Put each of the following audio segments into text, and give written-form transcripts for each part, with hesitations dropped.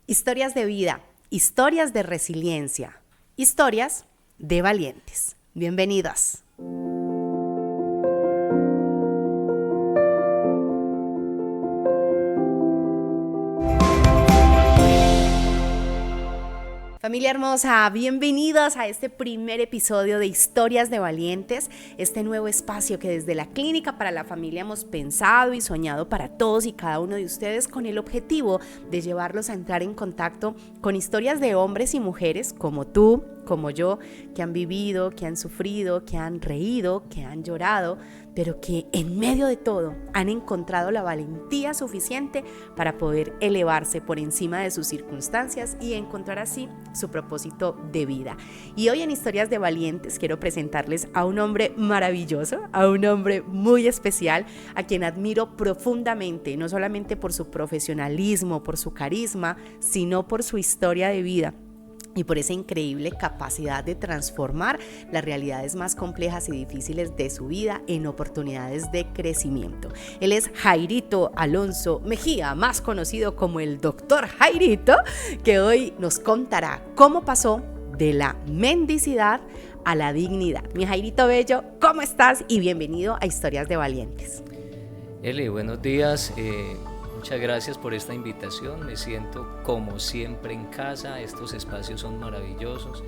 Historias de vida, historias de resiliencia, historias de valientes. Bienvenidos. Familia hermosa, bienvenidos a este primer episodio de Historias de Valientes, este nuevo espacio que desde la Clínica para la Familia hemos pensado y soñado para todos y cada uno de ustedes con el objetivo de llevarlos a entrar en contacto con historias de hombres y mujeres como tú, como yo, que han vivido, que han sufrido, que han reído, que han llorado, pero que en medio de todo han encontrado la valentía suficiente para poder elevarse por encima de sus circunstancias y encontrar así su propósito de vida. Y hoy en Historias de Valientes quiero presentarles a un hombre maravilloso, a un hombre muy especial, a quien admiro profundamente, no solamente por su profesionalismo, por su carisma, sino por su historia de vida y por esa increíble capacidad de transformar las realidades más complejas y difíciles de su vida en oportunidades de crecimiento. Él es Jairito Alonso Mejía, más conocido como el Doctor Jairito, que hoy nos contará cómo pasó de la mendicidad a la dignidad. Mi Jairito Bello, ¿cómo estás? Y bienvenido a Historias de Valientes. Eli, buenos días. Muchas gracias por esta invitación. Me siento como siempre en casa. Estos espacios son maravillosos.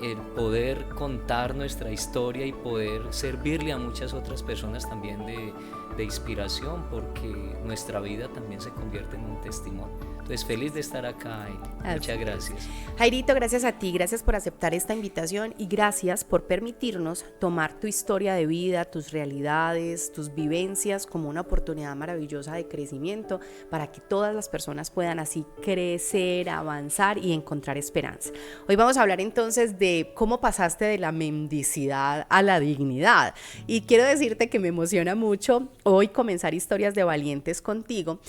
El poder contar nuestra historia y poder servirle a muchas otras personas también de inspiración, porque nuestra vida también se convierte en un testimonio. Entonces, feliz de estar acá y muchas gracias. Jairito, gracias a ti, gracias por aceptar esta invitación y gracias por permitirnos tomar tu historia de vida, tus realidades, tus vivencias como una oportunidad maravillosa de crecimiento para que todas las personas puedan así crecer, avanzar y encontrar esperanza. Hoy vamos a hablar entonces de cómo pasaste de la mendicidad a la dignidad y quiero decirte que me emociona mucho hoy comenzar Historias de Valientes contigo,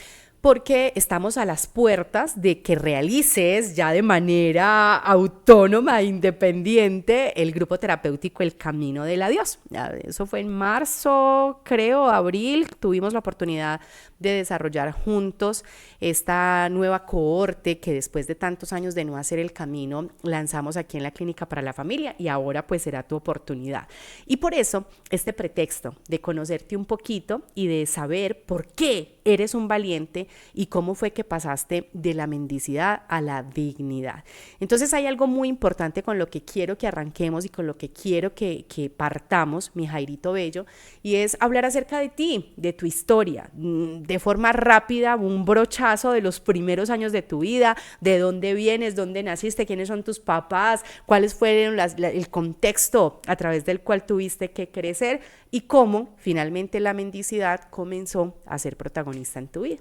porque estamos a las puertas de que realices ya de manera autónoma e independiente el grupo terapéutico El Camino del Adiós. Eso fue en marzo, creo, abril, tuvimos la oportunidad de desarrollar juntos esta nueva cohorte que después de tantos años de no hacer el camino, lanzamos aquí en la Clínica para la Familia y ahora pues será tu oportunidad. Y por eso este pretexto de conocerte un poquito y de saber por qué eres un valiente y cómo fue que pasaste de la mendicidad a la dignidad. Entonces hay algo muy importante con lo que quiero que arranquemos y con lo que quiero que partamos, mi Jairito Bello, y es hablar acerca de ti, de tu historia, de forma rápida, un brochazo de los primeros años de tu vida, de dónde vienes, dónde naciste, quiénes son tus papás, cuáles fueron el contexto a través del cual tuviste que crecer y cómo finalmente la mendicidad comenzó a ser protagonista en tu vida.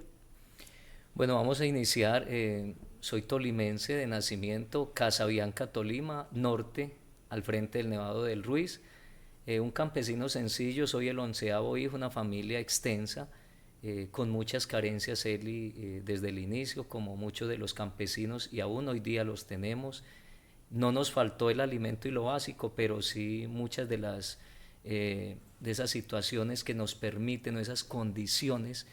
Bueno, vamos a iniciar. Soy tolimense de nacimiento, Casabianca, Tolima, norte, al frente del Nevado del Ruiz. Un campesino sencillo, soy el 11º hijo, una familia extensa, con muchas carencias, Eli, desde el inicio, como muchos de los campesinos, y aún hoy día los tenemos. No nos faltó el alimento y lo básico, pero sí muchas de esas situaciones que nos permiten, o esas condiciones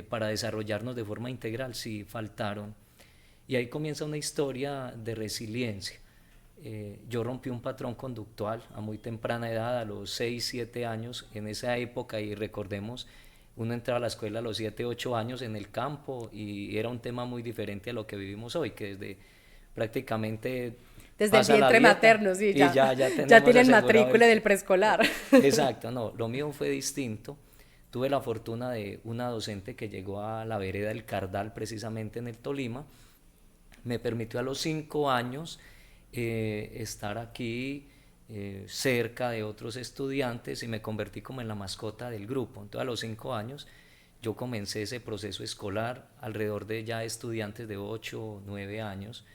para desarrollarnos de forma integral, sí faltaron. Y ahí comienza una historia de resiliencia. Yo rompí un patrón conductual a muy temprana edad, a los 6, 7 años, en esa época, y recordemos, uno entraba a la escuela a los 7, 8 años en el campo y era un tema muy diferente a lo que vivimos hoy, que desde prácticamente desde el vientre materno, sí, ya tienen matrícula del preescolar. Exacto, no, lo mío fue distinto. Tuve la fortuna de una docente que llegó a la vereda del Cardal, precisamente en el Tolima. Me permitió a los 5 años estar aquí cerca de otros estudiantes y me convertí como en la mascota del grupo. Entonces a los 5 años yo comencé ese proceso escolar alrededor de ya estudiantes de 8 o 9 años,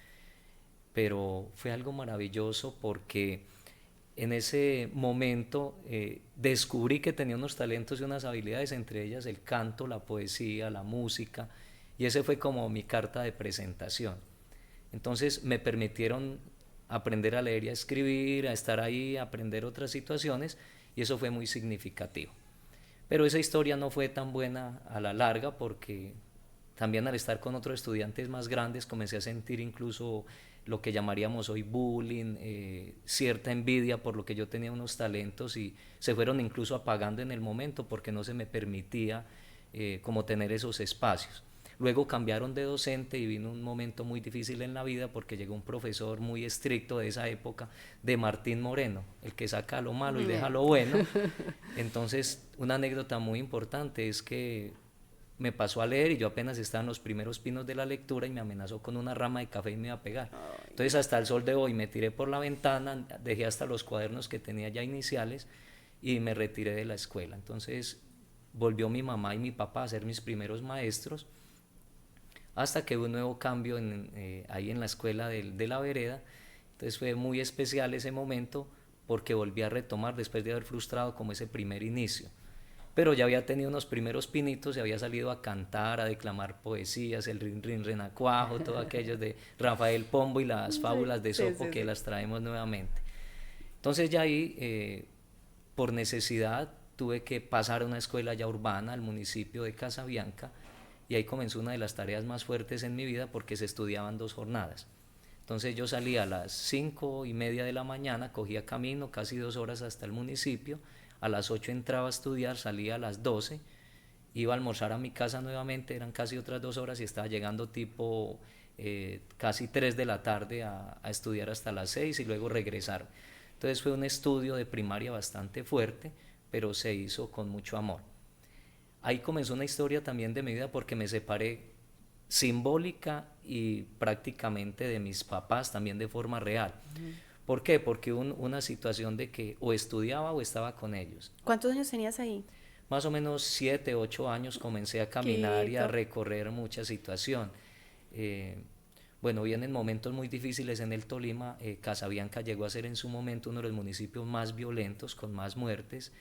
pero fue algo maravilloso porque en ese momento descubrí que tenía unos talentos y unas habilidades, entre ellas el canto, la poesía, la música, y ese fue como mi carta de presentación. Entonces me permitieron aprender a leer y a escribir, a estar ahí, a aprender otras situaciones, y eso fue muy significativo. Pero esa historia no fue tan buena a la larga porque también al estar con otros estudiantes más grandes comencé a sentir incluso lo que llamaríamos hoy bullying, cierta envidia por lo que yo tenía unos talentos y se fueron incluso apagando en el momento porque no se me permitía como tener esos espacios. Luego cambiaron de docente y vino un momento muy difícil en la vida porque llegó un profesor muy estricto de esa época, de Martín Moreno, el que saca lo malo y deja lo bueno. Entonces, una anécdota muy importante es que me pasó a leer y yo apenas estaba en los primeros pinos de la lectura y me amenazó con una rama de café y me iba a pegar. Entonces, hasta el sol de hoy me tiré por la ventana, dejé hasta los cuadernos que tenía ya iniciales y me retiré de la escuela. Entonces, volvió mi mamá y mi papá a ser mis primeros maestros, hasta que hubo un nuevo cambio ahí en la escuela de la vereda. Entonces fue muy especial ese momento porque volví a retomar después de haber frustrado como ese primer inicio. Pero ya había tenido unos primeros pinitos y había salido a cantar, a declamar poesías, el rin rin renacuajo, todo aquello de Rafael Pombo y las fábulas de Esopo, que las traemos nuevamente. Entonces ya ahí, por necesidad, tuve que pasar a una escuela ya urbana, al municipio de Casabianca, y ahí comenzó una de las tareas más fuertes en mi vida porque se estudiaban 2 jornadas. Entonces yo salía a las 5:30 de la mañana, cogía camino casi 2 horas hasta el municipio, a las 8 entraba a estudiar, salía a las 12, iba a almorzar a mi casa nuevamente, eran casi otras 2 horas y estaba llegando tipo casi 3 de la tarde a estudiar hasta las 6 y luego regresar. Entonces fue un estudio de primaria bastante fuerte, pero se hizo con mucho amor. Ahí comenzó una historia también de mi vida porque me separé simbólica y prácticamente de mis papás también de forma real. ¿Por qué? Porque hubo una situación de que o estudiaba o estaba con ellos. ¿Cuántos años tenías ahí? Más o menos 7, 8 años comencé a caminar y a recorrer mucha situación. Bueno, vienen momentos muy difíciles en el Tolima. Casabianca llegó a ser en su momento uno de los municipios más violentos, con más muertes.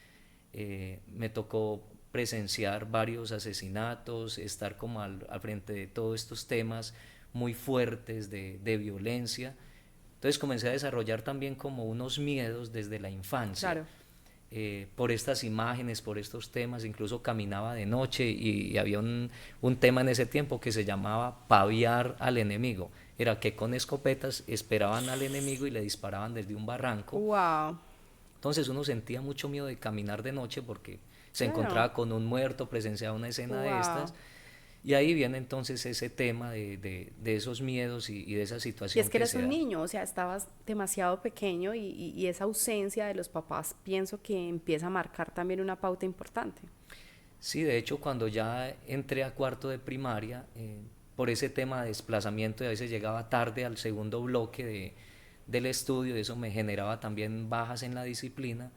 Me tocó presenciar varios asesinatos, estar como al frente de todos estos temas muy fuertes de violencia. Entonces comencé a desarrollar también como unos miedos desde la infancia. Claro. Por estas imágenes, por estos temas, incluso caminaba de noche y había un tema en ese tiempo que se llamaba paviar al enemigo. Era que con escopetas esperaban al enemigo y le disparaban desde un barranco. Wow. Entonces uno sentía mucho miedo de caminar de noche porque se Claro. encontraba con un muerto, presenciaba una escena de Wow. estas. Y ahí viene entonces ese tema de esos miedos y de esa Y situación es que eres se un da. niño, o sea, estabas demasiado pequeño y esa ausencia de los papás pienso que empieza a marcar también una pauta importante. Sí, de hecho, cuando ya entré a cuarto de primaria, por ese tema de desplazamiento y a veces llegaba tarde al segundo bloque del estudio y eso me generaba también bajas en la disciplina,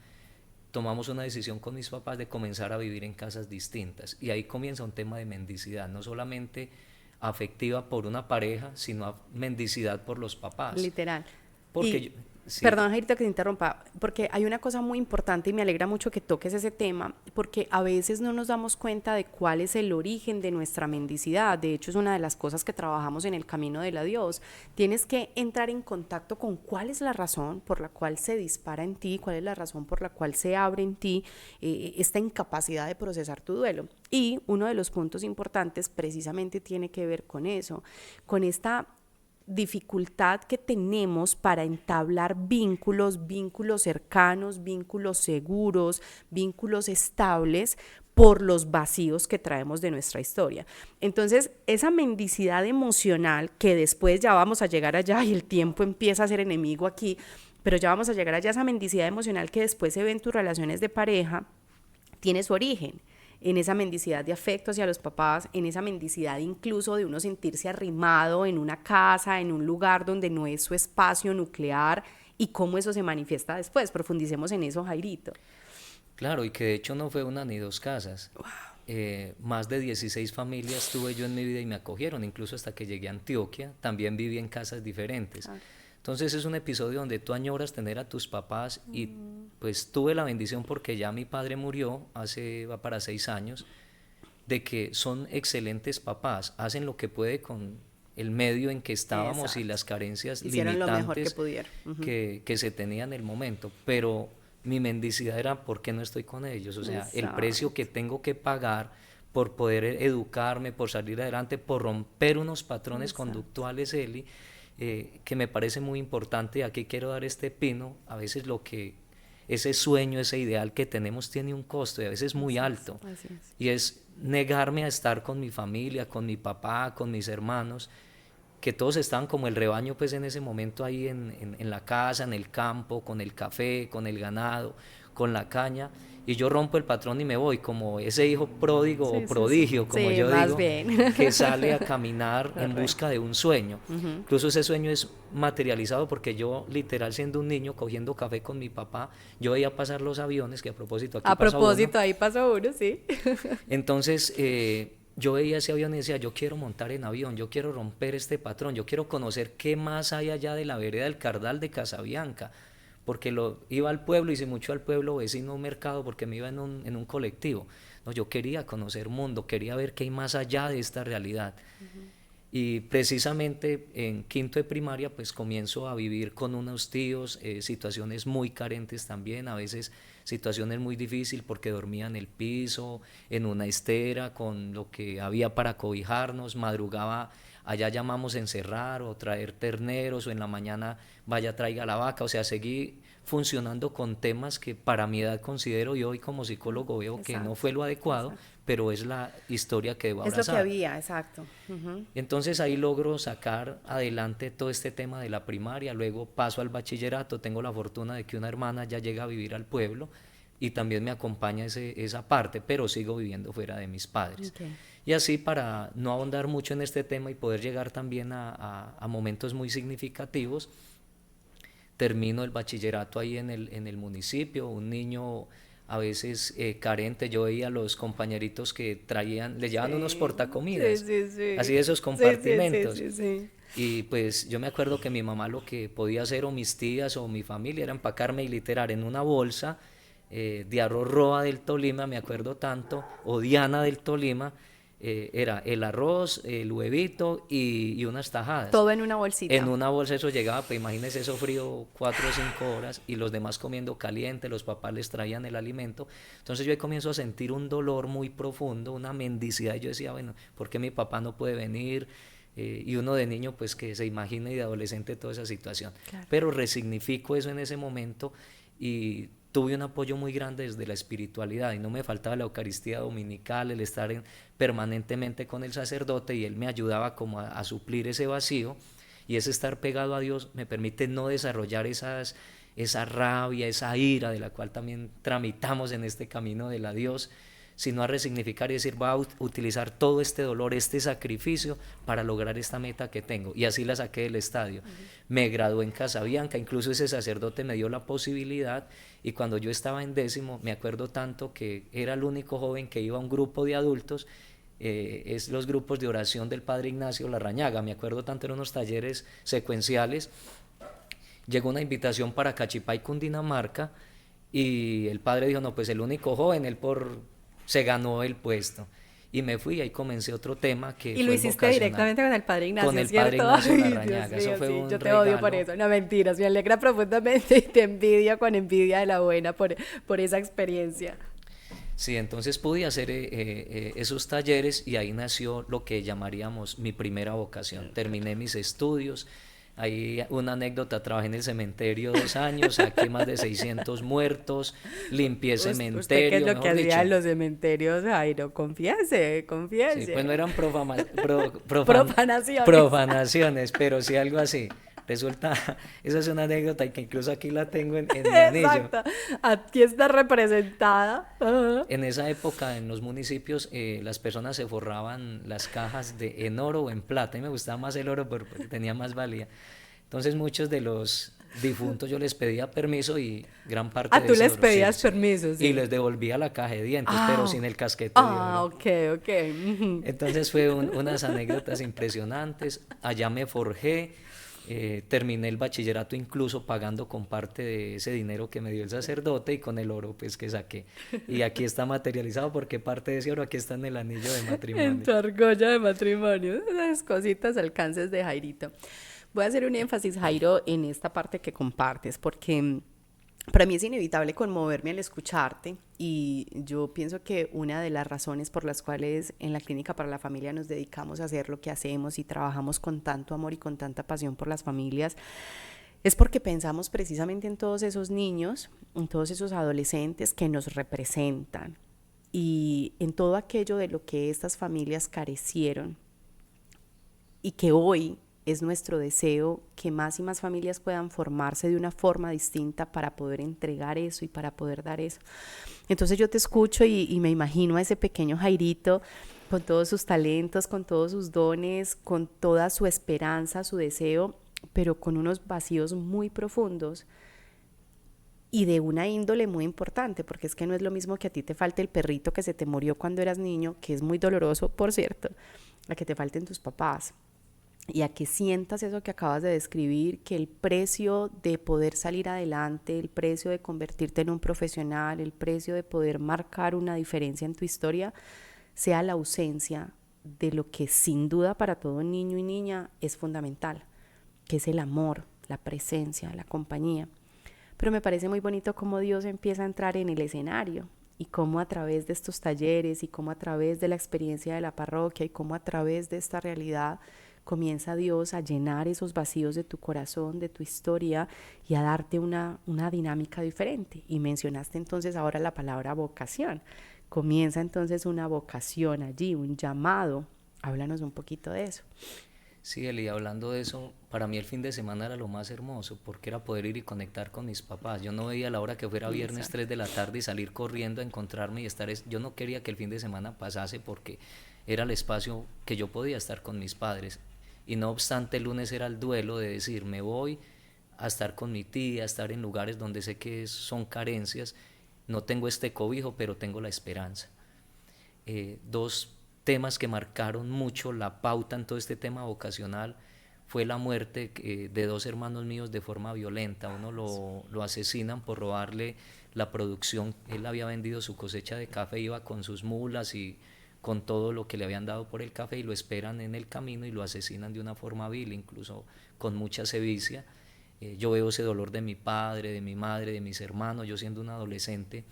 tomamos una decisión con mis papás de comenzar a vivir en casas distintas y ahí comienza un tema de mendicidad, no solamente afectiva por una pareja, sino mendicidad por los papás. Literal. Porque Y, sí, perdón, Jairito, que te interrumpa, porque hay una cosa muy importante y me alegra mucho que toques ese tema, porque a veces no nos damos cuenta de cuál es el origen de nuestra mendicidad. De hecho, es una de las cosas que trabajamos en el camino del adiós. Tienes que entrar en contacto con cuál es la razón por la cual se dispara en ti, cuál es la razón por la cual se abre en ti esta incapacidad de procesar tu duelo. Y uno de los puntos importantes precisamente tiene que ver con eso, con esta dificultad que tenemos para entablar vínculos cercanos, vínculos seguros, vínculos estables por los vacíos que traemos de nuestra historia. Entonces, esa mendicidad emocional que después ya vamos a llegar allá y el tiempo empieza a ser enemigo aquí, pero ya vamos a llegar allá, esa mendicidad emocional que después se ve en tus relaciones de pareja, tiene su origen en esa mendicidad de afecto hacia los papás, en esa mendicidad incluso de uno sentirse arrimado en una casa, en un lugar donde no es su espacio nuclear y cómo eso se manifiesta después. Profundicemos en eso, Jairito. claro, y que de hecho no fue una ni dos casas. Más de 16 familias tuve yo en mi vida y me acogieron, incluso hasta que llegué a Antioquia, también viví en casas diferentes. Entonces es un episodio donde tú añoras tener a tus papás y pues tuve la bendición porque ya mi padre murió va para 6 años, de que son excelentes papás, hacen lo que puede con el medio en que estábamos. Exacto. Y las carencias hicieron limitantes lo mejor que pudieron. que se tenían en el momento, pero mi mendicidad era ¿por qué no estoy con ellos? O sea, el precio que tengo que pagar por poder educarme, por salir adelante, por romper unos patrones Exacto. conductuales, Eli, que me parece muy importante. Aquí quiero dar este pino. A veces ese sueño, ese ideal que tenemos tiene un costo y a veces muy alto. Así es. Y es negarme a estar con mi familia, con mi papá, con mis hermanos, que todos estaban como el rebaño pues en ese momento ahí en la casa, en el campo, con el café, con el ganado, con la caña, y yo rompo el patrón y me voy como ese hijo pródigo o Sí, sí, sí. prodigio, como Sí, yo más digo, bien. que sale a caminar en Correcto. busca de un sueño. Incluso ese sueño es materializado porque yo, literal, siendo un niño, cogiendo café con mi papá, yo veía pasar los aviones, que a propósito aquí A pasa uno. propósito, ahí pasó uno, sí. Entonces, yo veía ese avión y decía, yo quiero montar en avión, yo quiero romper este patrón, yo quiero conocer qué más hay allá de la vereda del Cardal de Casabianca, porque iba al pueblo, hice mucho al pueblo vecino, un mercado, porque me iba en un colectivo. No, yo quería conocer mundo, quería ver qué hay más allá de esta realidad. Y precisamente en quinto de primaria pues comienzo a vivir con unos tíos, situaciones muy carentes también, a veces situaciones muy difíciles porque dormía en el piso, en una estera, con lo que había para cobijarnos, madrugaba, allá llamamos encerrar o traer terneros, o en la mañana vaya traiga la vaca, o sea, seguí funcionando con temas que para mi edad considero, y hoy como psicólogo veo que no Exacto, fue lo adecuado, exacto. pero es la historia que debo Es lo que abrazar. había, exacto. Ujú. Entonces ahí logro sacar adelante todo este tema de la primaria, luego paso al bachillerato, tengo la fortuna de que una hermana ya llega a vivir al pueblo y también me acompaña esa parte, pero sigo viviendo fuera de mis padres. Ok. Y así, para no ahondar mucho en este tema y poder llegar también a momentos muy significativos, termino el bachillerato ahí en el municipio, un niño a veces carente. Yo veía a los compañeritos que le llevaban unos Sí, sí, portacomidas, sí, sí. así de esos Sí, sí, sí, compartimentos. sí, sí. Y pues yo me acuerdo que mi mamá lo que podía hacer, o mis tías o mi familia, era empacarme y literar en una bolsa de arroz Roa del Tolima, me acuerdo tanto, o Diana del Tolima, era el arroz, el huevito y unas tajadas. Todo en una En bolsita. una bolsa eso llegaba, pues imagínense eso frío 4 o 5 horas, y los demás comiendo caliente, los papás les traían el alimento. Entonces yo ahí comienzo a sentir un dolor muy profundo, una mendicidad, y yo decía, bueno, ¿por qué mi papá no puede venir? Y uno de niño pues que se imagina, y de adolescente, toda esa situación. Claro. Pero resignifico eso en ese momento y tuve un apoyo muy grande desde la espiritualidad, y no me faltaba la Eucaristía dominical, el estar permanentemente con el sacerdote, y él me ayudaba como a suplir ese vacío. Y ese estar pegado a Dios me permite no desarrollar esa rabia, esa ira, de la cual también tramitamos en este camino de la Dios, sino a resignificar y decir, voy a utilizar todo este dolor, este sacrificio, para lograr esta meta que tengo. Y así la saqué del estadio. Me gradué en Casabianca, incluso ese sacerdote me dio la posibilidad, y cuando yo estaba en 10º, me acuerdo tanto que era el único joven que iba a un grupo de adultos, es los grupos de oración del padre Ignacio Larrañaga. Me acuerdo tanto, en unos talleres secuenciales, llegó una invitación para Cachipá y Cundinamarca, y el padre dijo, no, pues el único joven, se ganó el puesto. Y me fui, ahí comencé otro tema que Y lo fue el hiciste vocacional. directamente con el padre Ignacio, Con el ¿cierto? padre Ignacio Ay, Dios Larrañaga, eso mío, fue sí, un yo te odio por regalo. eso. No, mentiras, me alegra profundamente y te envidia con envidia de la buena por esa experiencia. Sí, entonces pude hacer esos talleres, y ahí nació lo que llamaríamos mi primera vocación. Terminé mis estudios. Hay una anécdota: trabajé en el cementerio 2 años, saqué más de 600 muertos, limpié ¿Usted qué es cementerio, lo que mejor hacía en dicho. los cementerios, Jairo? Confiese, Sí, pues no confiese. eran Profanaciones. profanaciones, pero sí algo así. Resulta, esa es una anécdota que incluso aquí la tengo en mi anillo. Exacto. Aquí está representada. Ajá. En esa época, en los municipios, las personas se forraban las cajas en oro o en plata. Y me gustaba más el oro porque tenía más valía. Entonces muchos de los difuntos yo les pedía permiso, y gran parte Ah, de tú ese les oro, sí, pedías sí. permiso, Y sí. les devolvía la caja de dientes, pero Ah, sin el casquete de ah, oro. ok, ok. Ujú. Entonces fue unas anécdotas impresionantes. Allá me forjé, terminé el bachillerato incluso pagando con parte de ese dinero que me dio el sacerdote, y con el oro pues que saqué. Y aquí está materializado, porque parte de ese oro aquí está en el anillo de En matrimonio. tu argolla de matrimonio. Esas cositas, alcances de Jairito. Voy a hacer un énfasis, Jairo, en esta parte que compartes, porque Para mí es inevitable conmoverme al escucharte y yo pienso que una de las razones por las cuales en la Clínica para la Familia nos dedicamos a hacer lo que hacemos y trabajamos con tanto amor y con tanta pasión por las familias es porque pensamos precisamente en todos esos niños, en todos esos adolescentes que nos representan y en todo aquello de lo que estas familias carecieron y que hoy es nuestro deseo que más y más familias puedan formarse de una forma distinta para poder entregar eso y para poder dar eso. Entonces yo te escucho y me imagino a ese pequeño Jairito con todos sus talentos, con todos sus dones, con toda su esperanza, su deseo, pero con unos vacíos muy profundos y de una índole muy importante, porque es que no es lo mismo que a ti te falte el perrito que se te murió cuando eras niño, que es muy doloroso, por cierto, a que te falten tus papás y a que sientas eso que acabas de describir, que el precio de poder salir adelante, el precio de convertirte en un profesional, el precio de poder marcar una diferencia en tu historia, sea la ausencia de lo que sin duda para todo niño y niña es fundamental, que es el amor, la presencia, la compañía. Pero me parece muy bonito cómo Dios empieza a entrar en el escenario y cómo a través de estos talleres y cómo a través de la experiencia de la parroquia y cómo a través de esta realidad comienza Dios a llenar esos vacíos de tu corazón, de tu historia y a darte una dinámica diferente. Y mencionaste entonces ahora la palabra vocación. Comienza entonces una vocación allí, un llamado. Háblanos un poquito de eso. Sí, Eli, hablando de eso, para mí el fin de semana era lo más hermoso, porque era poder ir y conectar con mis papás. Yo no veía la hora que fuera viernes Exacto. 3 de la tarde y salir corriendo a encontrarme y estar. Yo no quería que el fin de semana pasase porque era el espacio que yo podía estar con mis padres. Y no obstante, el lunes era el duelo de decir, me voy a estar con mi tía, a estar en lugares donde sé que son carencias. No tengo este cobijo, pero tengo la esperanza. Dos temas que marcaron mucho la pauta en todo este tema vocacional fue la muerte de dos hermanos míos de forma violenta. Uno lo asesinan por robarle la producción. Él había vendido su cosecha de café, iba con sus mulas y con todo lo que le habían dado por el café y lo esperan en el camino y lo asesinan de una forma vil, incluso con mucha sevicia. Yo veo ese dolor de mi padre, de mi madre, de mis hermanos. Yo siendo un adolescente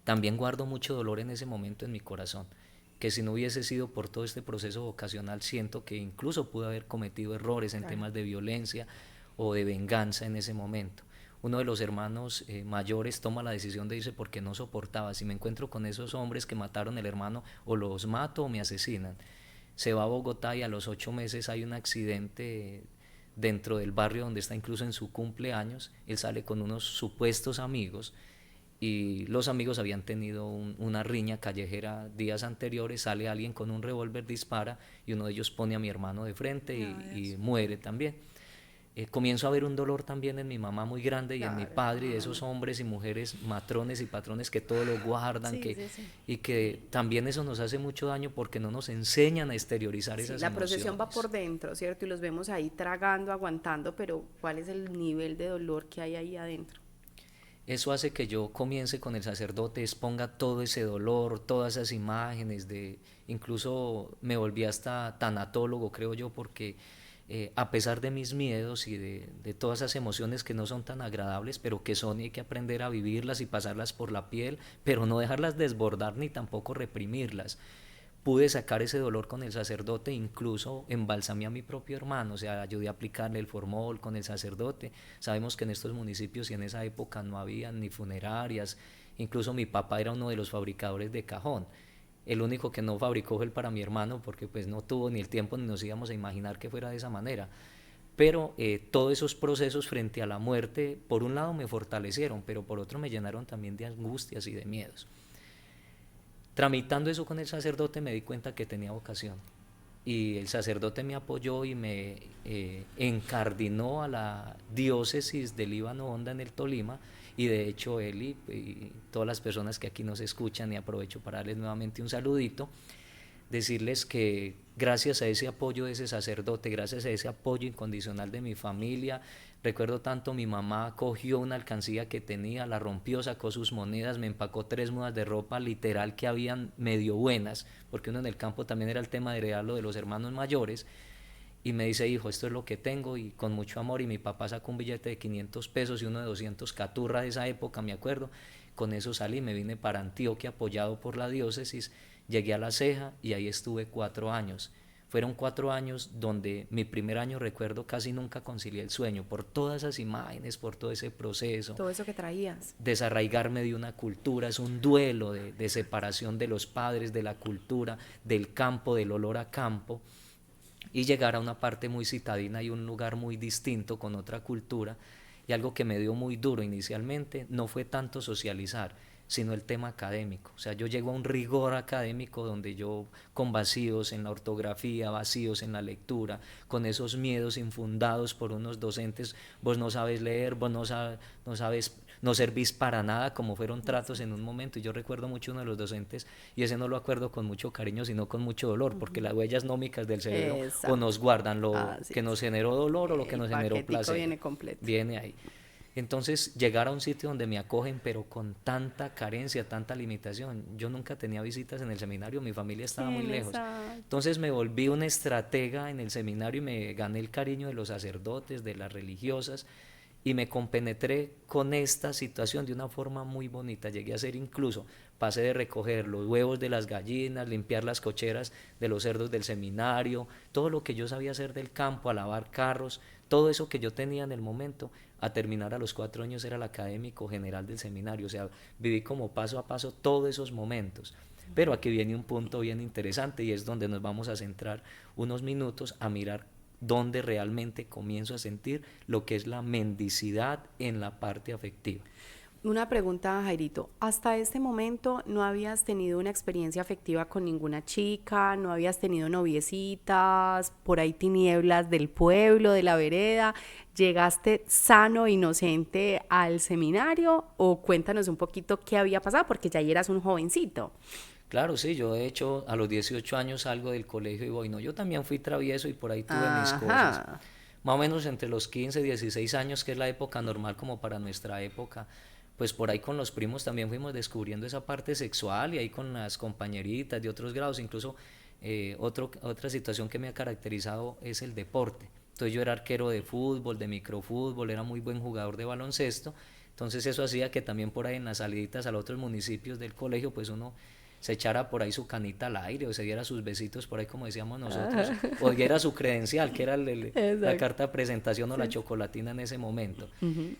también guardo mucho dolor en ese momento en mi corazón, que si no hubiese sido por todo este proceso vocacional, siento que incluso pude haber cometido errores en Claro. temas de violencia o de venganza en ese momento. Uno de los hermanos mayores toma la decisión de irse porque no soportaba, si me encuentro con esos hombres que mataron al hermano, o los mato o me asesinan. Se va a Bogotá y a los 8 meses hay un accidente dentro del barrio donde está, incluso en su cumpleaños. Él sale con unos supuestos amigos y los amigos habían tenido una riña callejera días anteriores. Sale alguien con un revólver, dispara y uno de ellos pone a mi hermano de frente y muere también. Comienzo a ver un dolor también en mi mamá muy grande y en mi Claro. padre, y de esos hombres y mujeres, matrones y patrones que todo lo guardan, Sí, sí, sí. y que también eso nos hace mucho daño porque no nos enseñan a exteriorizar Sí, esas la procesión va emociones. por dentro, ¿cierto? Y los vemos ahí tragando, aguantando, pero ¿cuál es el nivel de dolor que hay ahí adentro? Eso hace que yo comience con el sacerdote, exponga todo ese dolor, todas esas imágenes incluso me volví hasta tanatólogo, creo yo, porque a pesar de mis miedos y de todas esas emociones que no son tan agradables, pero que son y hay que aprender a vivirlas y pasarlas por la piel, pero no dejarlas desbordar ni tampoco reprimirlas. Pude sacar ese dolor con el sacerdote, incluso embalsamé a mi propio hermano, o sea, ayudé a aplicarle el formol con el sacerdote. Sabemos que en estos municipios y en esa época no había ni funerarias, incluso mi papá era uno de los fabricadores de cajón. El único que no fabricó fue el para mi hermano, porque pues no tuvo ni el tiempo ni nos íbamos a imaginar que fuera de esa manera. Pero todos esos procesos frente a la muerte, por un lado me fortalecieron, pero por otro me llenaron también de angustias y de miedos. Tramitando eso con el sacerdote me di cuenta que tenía vocación, y el sacerdote me apoyó y me encardinó a la diócesis del Líbano Honda en el Tolima. Y de hecho él y todas las personas que aquí nos escuchan, y aprovecho para darles nuevamente un saludito, decirles que gracias a ese apoyo de ese sacerdote, gracias a ese apoyo incondicional de mi familia, recuerdo tanto, mi mamá cogió una alcancía que tenía, la rompió, sacó sus monedas, me empacó 3 mudas de ropa literal que habían medio buenas, porque uno en el campo también era el tema de heredar lo de los hermanos mayores, y me dice, hijo, esto es lo que tengo, y con mucho amor, y mi papá sacó un billete de 500 pesos y uno de 200 caturra de esa época, me acuerdo. Con eso salí, me vine para Antioquia apoyado por la diócesis, llegué a La Ceja y ahí estuve 4 años. Fueron 4 años donde mi primer año, recuerdo, casi nunca concilié el sueño por todas esas imágenes, por todo ese proceso. Todo eso que traías. Desarraigarme de una cultura, es un duelo de separación de los padres, de la cultura, del campo, del olor a campo, y llegar a una parte muy citadina y un lugar muy distinto con otra cultura. Y algo que me dio muy duro inicialmente no fue tanto socializar, sino el tema académico. O sea, yo llego a un rigor académico donde yo, con vacíos en la ortografía, vacíos en la lectura, con esos miedos infundados por unos docentes, vos no sabes leer, vos no sabes, no servís para nada, como fueron tratos en un momento. Y yo recuerdo mucho uno de los docentes, y ese no lo acuerdo con mucho cariño, sino con mucho dolor, porque las huellas nómicas del cerebro o nos guardan lo que nos generó dolor o lo que nos generó placer. Viene completo. Viene ahí. Entonces, llegar a un sitio donde me acogen, pero con tanta carencia, tanta limitación. Yo nunca tenía visitas en el seminario, mi familia estaba muy lejos. Entonces me volví un estratega en el seminario y me gané el cariño de los sacerdotes, de las religiosas, y me compenetré con esta situación de una forma muy bonita. Llegué a ser incluso, pasé de recoger los huevos de las gallinas, limpiar las cocheras de los cerdos del seminario, todo lo que yo sabía hacer del campo, a lavar carros, todo eso que yo tenía en el momento, a terminar a los 4 años era el académico general del seminario. O sea, viví como paso a paso todos esos momentos. Pero aquí viene un punto bien interesante, y es donde nos vamos a centrar unos minutos a mirar dónde realmente comienzo a sentir lo que es la mendicidad en la parte afectiva. Una pregunta, Jairito. Hasta este momento no habías tenido una experiencia afectiva con ninguna chica, no habías tenido noviecitas, por ahí tinieblas del pueblo, de la vereda. ¿Llegaste sano, inocente al seminario? O cuéntanos un poquito qué había pasado, porque ya eras un jovencito. Claro, sí, yo de hecho a los 18 años salgo del colegio y voy, no, yo también fui travieso y por ahí tuve mis cosas. Más o menos entre los 15, 16 años, que es la época normal como para nuestra época, pues por ahí con los primos también fuimos descubriendo esa parte sexual, y ahí con las compañeritas de otros grados. Incluso otra situación que me ha caracterizado es el deporte. Entonces yo era arquero de fútbol, de microfútbol, era muy buen jugador de baloncesto. Entonces eso hacía que también por ahí en las saliditas a los otros municipios del colegio, pues uno se echara por ahí su canita al aire, o se diera sus besitos por ahí, como decíamos nosotros, o diera su credencial, que era la carta de presentación, o la chocolatina en ese momento.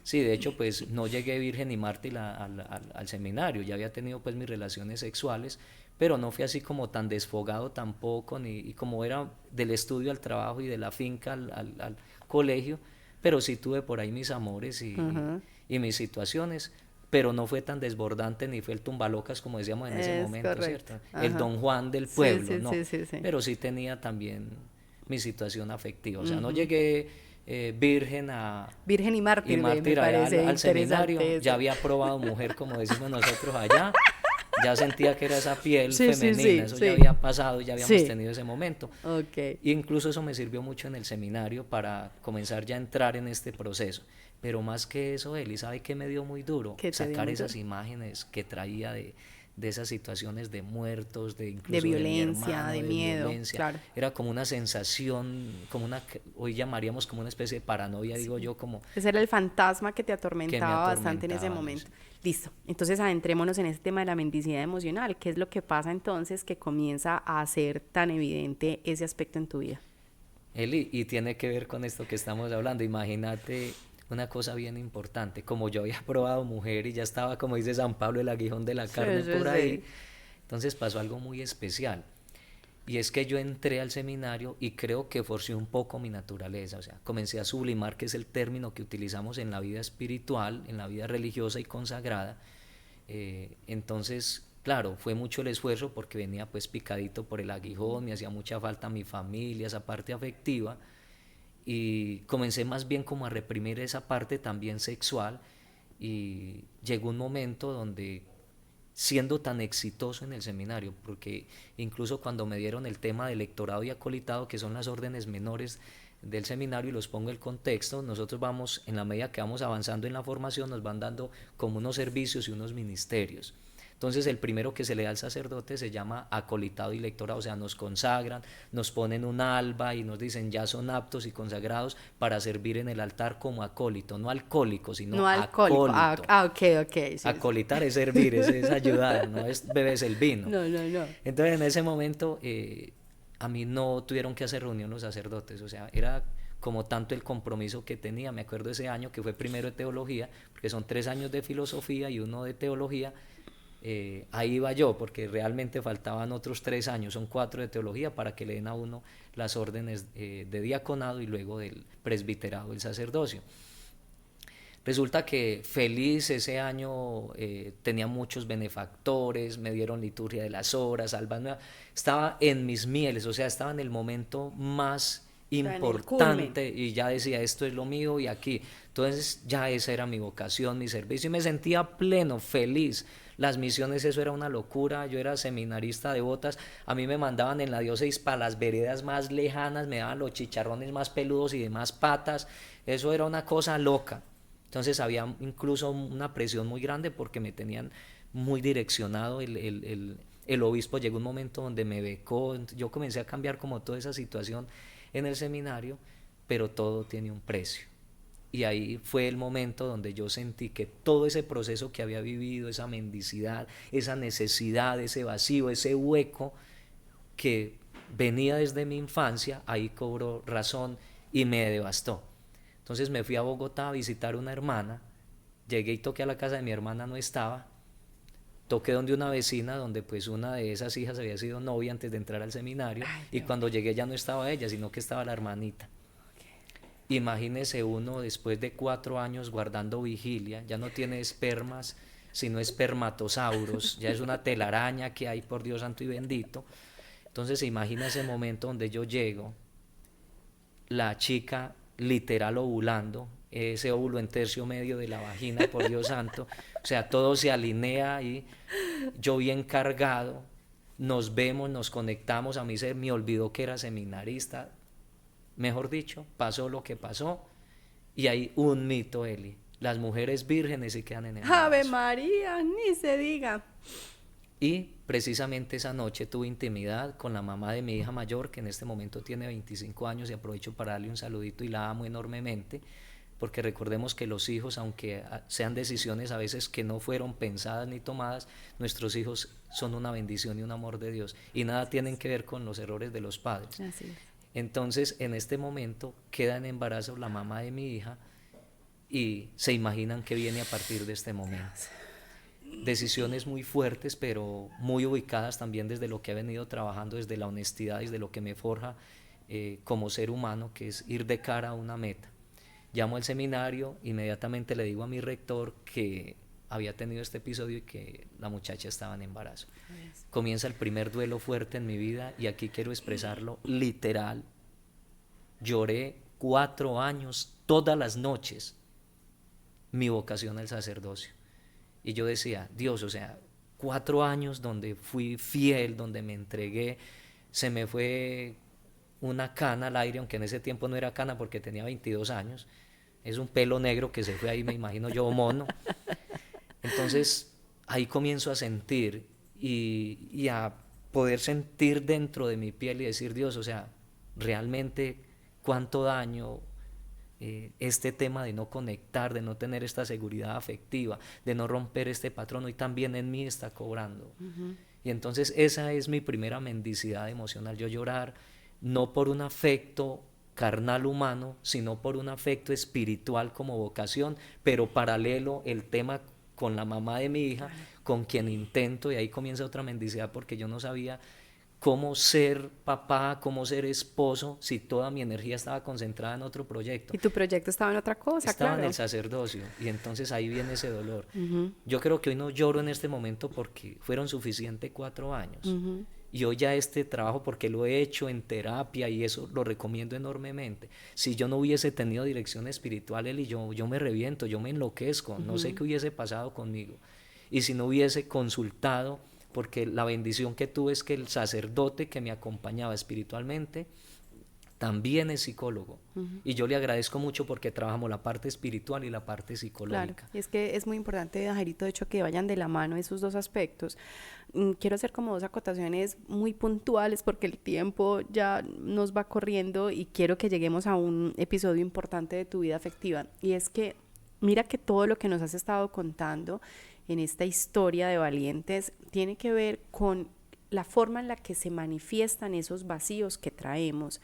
Sí, de hecho, pues no llegué virgen y mártir al seminario, ya había tenido pues mis relaciones sexuales, pero no fui así como tan desfogado tampoco, y como era del estudio al trabajo y de la finca al colegio, pero sí tuve por ahí mis amores y mis situaciones, pero no fue tan desbordante ni fue el tumbalocas como decíamos en ese momento, correcto. ¿Cierto? Ajá. El Don Juan del pueblo, no, sí. Pero sí tenía también mi situación afectiva, o sea, no llegué virgen y mártir al seminario, eso. Ya había probado mujer, como decimos nosotros allá, ya sentía que era esa piel femenina, eso ya había pasado, ya habíamos tenido ese momento. Okay. Y incluso eso me sirvió mucho en el seminario para comenzar ya a entrar en este proceso. Pero más que eso, Eli, ¿sabe qué me dio muy duro? Sacar esas imágenes que traía de esas situaciones de muertos, incluso de violencia, de mi hermano, de miedo, violencia. Claro. Era como una sensación, hoy llamaríamos como una especie de paranoia, digo yo, como... Ese era el fantasma que te atormentaba bastante en ese momento. Listo, entonces adentrémonos en ese tema de la mendicidad emocional. ¿Qué es lo que pasa entonces que comienza a ser tan evidente ese aspecto en tu vida? Eli, y tiene que ver con esto que estamos hablando. Imagínate una cosa bien importante, como yo había probado mujer y ya estaba, como dice San Pablo, el aguijón de la carne por ahí, entonces pasó algo muy especial, y es que yo entré al seminario y creo que forcé un poco mi naturaleza, o sea, comencé a sublimar, que es el término que utilizamos en la vida espiritual, en la vida religiosa y consagrada. Entonces, claro, fue mucho el esfuerzo porque venía pues picadito por el aguijón, me hacía mucha falta mi familia, esa parte afectiva, y comencé más bien como a reprimir esa parte también sexual, y llegó un momento donde, siendo tan exitoso en el seminario, porque incluso cuando me dieron el tema de lectorado y acolitado, que son las órdenes menores del seminario, y los pongo el contexto, nosotros vamos, en la medida que vamos avanzando en la formación, nos van dando como unos servicios y unos ministerios. Entonces el primero que se le da al sacerdote se llama acolitado y lectorado, o sea, nos consagran, nos ponen un alba y nos dicen ya son aptos y consagrados para servir en el altar como acólito, no alcohólico, sino No alcohólico. acólito. Ok, ok. Sí, sí. Acolitar es servir, es ayudar, no es bebes el vino. No, no, no. Entonces en ese momento a mí no tuvieron que hacer reunión los sacerdotes, o sea, era como tanto el compromiso que tenía. Me acuerdo ese año que fue primero de teología, porque son 3 años de filosofía y uno de teología. Ahí iba yo, porque realmente faltaban otros 3 años, son 4 de teología para que le den a uno las órdenes de diaconado y luego del presbiterado, el sacerdocio. Resulta que feliz ese año, tenía muchos benefactores, me dieron liturgia de las horas, estaba en mis mieles, o sea, estaba en el momento más importante y ya decía, esto es lo mío y aquí. Entonces ya esa era mi vocación, mi servicio, y me sentía pleno, feliz. Las misiones, eso era una locura. Yo era seminarista de botas, a mí me mandaban en la diócesis para las veredas más lejanas, me daban los chicharrones más peludos y demás patas, eso era una cosa loca. Entonces había incluso una presión muy grande porque me tenían muy direccionado. El obispo llegó un momento donde me becó, yo comencé a cambiar como toda esa situación en el seminario, pero todo tiene un precio. Y ahí fue el momento donde yo sentí que todo ese proceso que había vivido, esa mendicidad, esa necesidad, ese vacío, ese hueco que venía desde mi infancia, ahí cobró razón y me devastó. Entonces me fui a Bogotá a visitar una hermana, llegué y toqué a la casa de mi hermana, no estaba, toqué donde una vecina, donde pues una de esas hijas había sido novia antes de entrar al seminario. Ay, y cuando llegué ya no estaba ella, sino que estaba la hermanita. Imagínese uno después de 4 años guardando vigilia, ya no tiene espermas, sino espermatosauros, ya es una telaraña que hay, por Dios santo y bendito. Entonces se imagina ese momento donde yo llego, la chica literal ovulando, ese óvulo en tercio medio de la vagina, por Dios santo, o sea, todo se alinea y yo bien cargado, nos vemos, nos conectamos, a mí se me olvidó que era seminarista, mejor dicho, pasó lo que pasó, y hay un mito, Eli, las mujeres vírgenes se quedan en embarazo. Ave María, ni se diga. Y precisamente esa noche tuve intimidad con la mamá de mi hija mayor, que en este momento tiene 25 años, y aprovecho para darle un saludito y la amo enormemente, porque recordemos que los hijos, aunque sean decisiones a veces que no fueron pensadas ni tomadas, nuestros hijos son una bendición y un amor de Dios, y nada tienen que ver con los errores de los padres. Así es. Entonces, en este momento queda en embarazo la mamá de mi hija y se imaginan que viene a partir de este momento. Decisiones muy fuertes, pero muy ubicadas también desde lo que he venido trabajando, desde la honestidad, desde lo que me forja como ser humano, que es ir de cara a una meta. Llamo al seminario, inmediatamente le digo a mi rector que había tenido este episodio y que la muchacha estaba en embarazo. Comienza el primer duelo fuerte en mi vida, y aquí quiero expresarlo literal. Lloré 4 años, todas las noches, mi vocación al sacerdocio. Y yo decía, Dios, o sea, 4 años donde fui fiel, donde me entregué, se me fue una cana al aire, aunque en ese tiempo no era cana porque tenía 22 años, es un pelo negro que se fue ahí, me imagino yo, mono. Entonces ahí comienzo a sentir y a poder sentir dentro de mi piel y decir, Dios, o sea, realmente cuánto daño este tema de no conectar, de no tener esta seguridad afectiva, de no romper este patrón, hoy también en mí está cobrando. Y entonces esa es mi primera mendicidad emocional, yo llorar no por un afecto carnal humano, sino por un afecto espiritual como vocación, pero paralelo el tema con la mamá de mi hija, con quien intento, y ahí comienza otra mendicidad porque yo no sabía cómo ser papá, cómo ser esposo, si toda mi energía estaba concentrada en otro proyecto. Y tu proyecto estaba en otra cosa, estaba claro. en el sacerdocio, y entonces ahí viene ese dolor. Yo creo que hoy no lloro en este momento porque fueron suficientes 4 años. Y hoy ya este trabajo, porque lo he hecho en terapia y eso lo recomiendo enormemente. Si yo no hubiese tenido dirección espiritual, Eli, yo me reviento, yo me enloquezco, no sé qué hubiese pasado conmigo. Y si no hubiese consultado, porque la bendición que tuve es que el sacerdote que me acompañaba espiritualmente también es psicólogo. Y yo le agradezco mucho porque trabajamos la parte espiritual y la parte Claro, psicológica. y es que es muy importante, Jairito, de hecho, que vayan de la mano esos dos aspectos. Quiero hacer como dos acotaciones muy puntuales porque el tiempo ya nos va corriendo y quiero que lleguemos a un episodio importante de tu vida afectiva. Y es que mira que todo lo que nos has estado contando en esta historia de valientes tiene que ver con la forma en la que se manifiestan esos vacíos que traemos.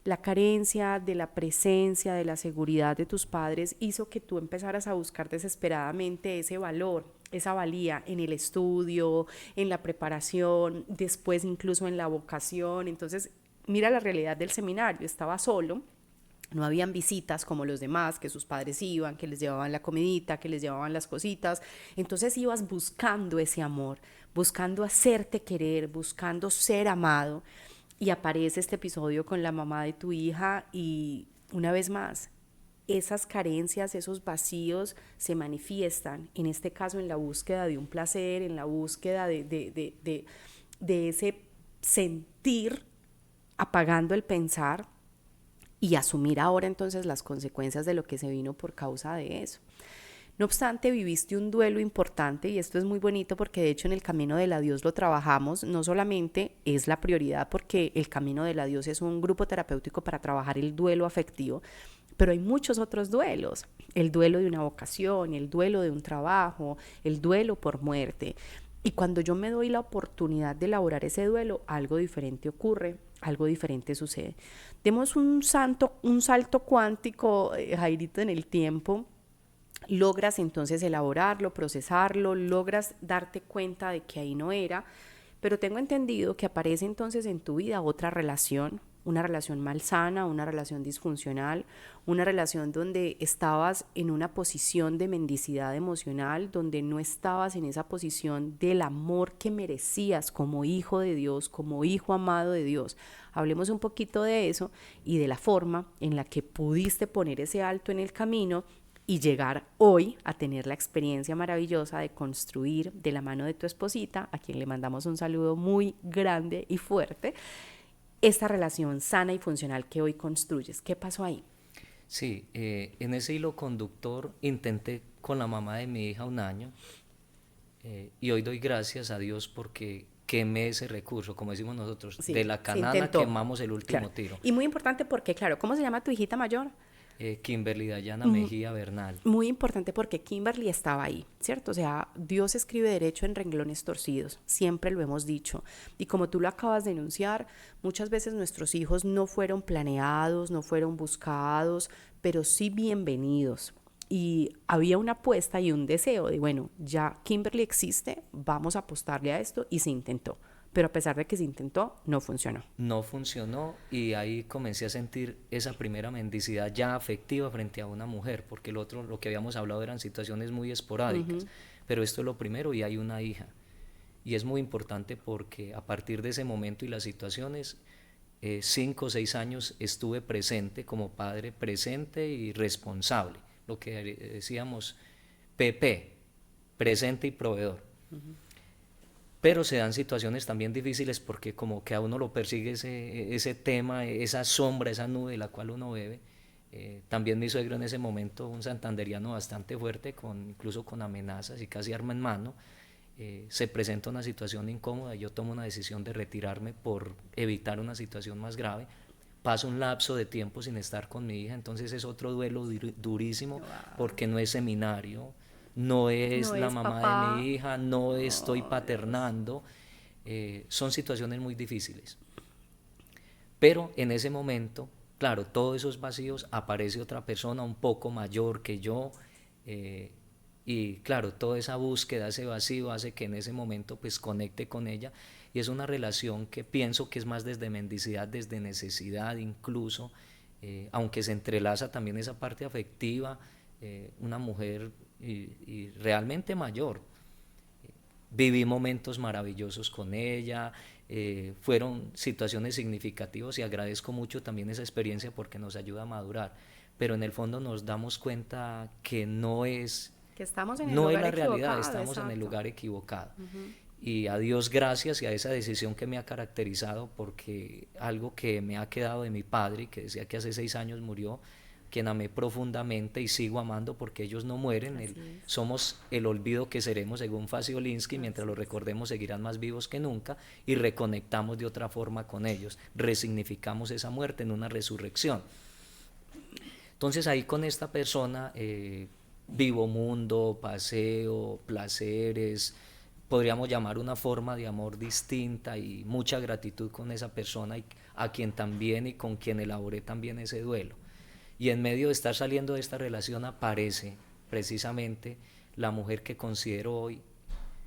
La carencia de la presencia, de la seguridad de tus padres hizo que tú empezaras a buscar desesperadamente ese valor, esa valía en el estudio, en la preparación, después incluso en la vocación. Entonces, mira la realidad del seminario, estaba solo, no habían visitas como los demás, que sus padres iban, que les llevaban la comidita, que les llevaban las cositas. Entonces ibas buscando ese amor, buscando hacerte querer, buscando ser amado. Y aparece este episodio con la mamá de tu hija y una vez más, esas carencias, esos vacíos se manifiestan, en este caso en la búsqueda de un placer, en la búsqueda de ese sentir apagando el pensar y asumir ahora entonces las consecuencias de lo que se vino por causa de eso. No obstante, viviste un duelo importante y esto es muy bonito porque de hecho en el Camino del Adiós lo trabajamos, no solamente es la prioridad porque el Camino del Adiós es un grupo terapéutico para trabajar el duelo afectivo, pero hay muchos otros duelos, el duelo de una vocación, el duelo de un trabajo, el duelo por muerte. Y cuando yo me doy la oportunidad de elaborar ese duelo, algo diferente ocurre, algo diferente sucede. Demos un salto cuántico, Jairito, en el tiempo. Logras entonces elaborarlo, procesarlo, logras darte cuenta de que ahí no era, pero tengo entendido que aparece entonces en tu vida otra relación, una relación malsana, una relación disfuncional, una relación donde estabas en una posición de mendicidad emocional, donde no estabas en esa posición del amor que merecías como hijo de Dios, como hijo amado de Dios. Hablemos un poquito de eso y de la forma en la que pudiste poner ese alto en el camino y llegar hoy a tener la experiencia maravillosa de construir de la mano de tu esposita, a quien le mandamos un saludo muy grande y fuerte, esta relación sana y funcional que hoy construyes. ¿Qué pasó ahí? Sí, en ese hilo conductor intenté con la mamá de mi hija un año y hoy doy gracias a Dios porque quemé ese recurso, como decimos nosotros, de Sí, la se canana intentó. quemamos el último Claro. tiro. Y muy importante porque, claro, ¿cómo se llama tu hijita mayor? Kimberly Dayana Mejía Bernal. Muy importante porque Kimberly estaba ahí, ¿cierto? O sea, Dios escribe derecho en renglones torcidos, siempre lo hemos dicho. Y como tú lo acabas de enunciar, muchas veces nuestros hijos no fueron planeados, no fueron buscados, pero sí bienvenidos. Y había una apuesta y un deseo de, bueno, ya Kimberly existe, vamos a apostarle a esto y se intentó. Pero a pesar de que se intentó, no funcionó. No funcionó y ahí comencé a sentir esa primera mendicidad ya afectiva frente a una mujer, porque el otro, lo que habíamos hablado eran situaciones muy esporádicas, pero esto es lo primero y hay una hija. Y es muy importante porque a partir de ese momento y las situaciones, 5 o 6 años estuve presente como padre, presente y responsable, lo que decíamos PP, presente y proveedor. Pero se dan situaciones también difíciles porque como que a uno lo persigue ese tema, esa sombra, esa nube de la cual uno bebe. También mi suegro en ese momento, un santanderiano bastante fuerte, incluso con amenazas y casi arma en mano, se presenta una situación incómoda y yo tomo una decisión de retirarme por evitar una situación más grave. Paso un lapso de tiempo sin estar con mi hija, entonces es otro duelo durísimo. Wow. Porque no es seminario, no es No la es mamá de papá. mi hija, no estoy Oh, paternando, son situaciones muy difíciles. Pero en ese momento, claro, todos esos vacíos, aparece otra persona un poco mayor que yo, y claro, toda esa búsqueda, ese vacío hace que en ese momento pues conecte con ella y es una relación que pienso que es más desde mendicidad, desde necesidad incluso, aunque se entrelaza también esa parte afectiva, una mujer y realmente mayor. Viví momentos maravillosos con ella, fueron situaciones significativas y agradezco mucho también esa experiencia porque nos ayuda a madurar, pero en el fondo nos damos cuenta que no es que estamos en el no es lugar la realidad, equivocado, estamos en el exacto. lugar equivocado. y a Dios gracias y a esa decisión que me ha caracterizado, porque algo que me ha quedado de mi padre, que decía que hace 6 años murió, quien amé profundamente y sigo amando porque ellos no mueren, somos el olvido que seremos según Faciolinsky, mientras lo recordemos seguirán más vivos que nunca y reconectamos de otra forma con ellos, resignificamos esa muerte en una resurrección. Entonces ahí con esta persona vivo mundo, paseo, placeres, podríamos llamar una forma de amor distinta y mucha gratitud con esa persona y a quien también y con quien elaboré también ese duelo. Y en medio de estar saliendo de esta relación aparece precisamente la mujer que considero hoy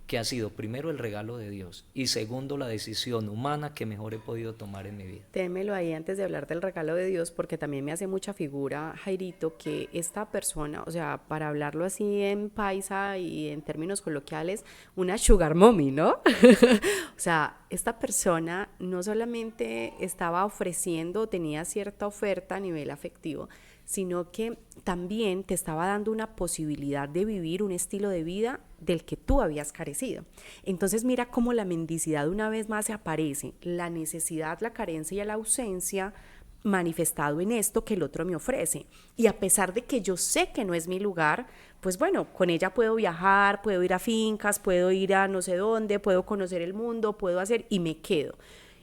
que ha sido primero el regalo de Dios y segundo la decisión humana que mejor he podido tomar en mi vida. Témelo ahí antes de hablar del regalo de Dios, porque también me hace mucha figura, Jairito, que esta persona, o sea, para hablarlo así en paisa y en términos coloquiales, una sugar mommy, ¿no? O sea, esta persona no solamente estaba ofreciendo, tenía cierta oferta a nivel afectivo, sino que también te estaba dando una posibilidad de vivir un estilo de vida del que tú habías carecido. Entonces mira cómo la mendicidad una vez más se aparece, la necesidad, la carencia y la ausencia manifestado en esto que el otro me ofrece. Y a pesar de que yo sé que no es mi lugar, pues bueno, con ella puedo viajar, puedo ir a fincas, puedo ir a no sé dónde, puedo conocer el mundo, puedo hacer y me quedo.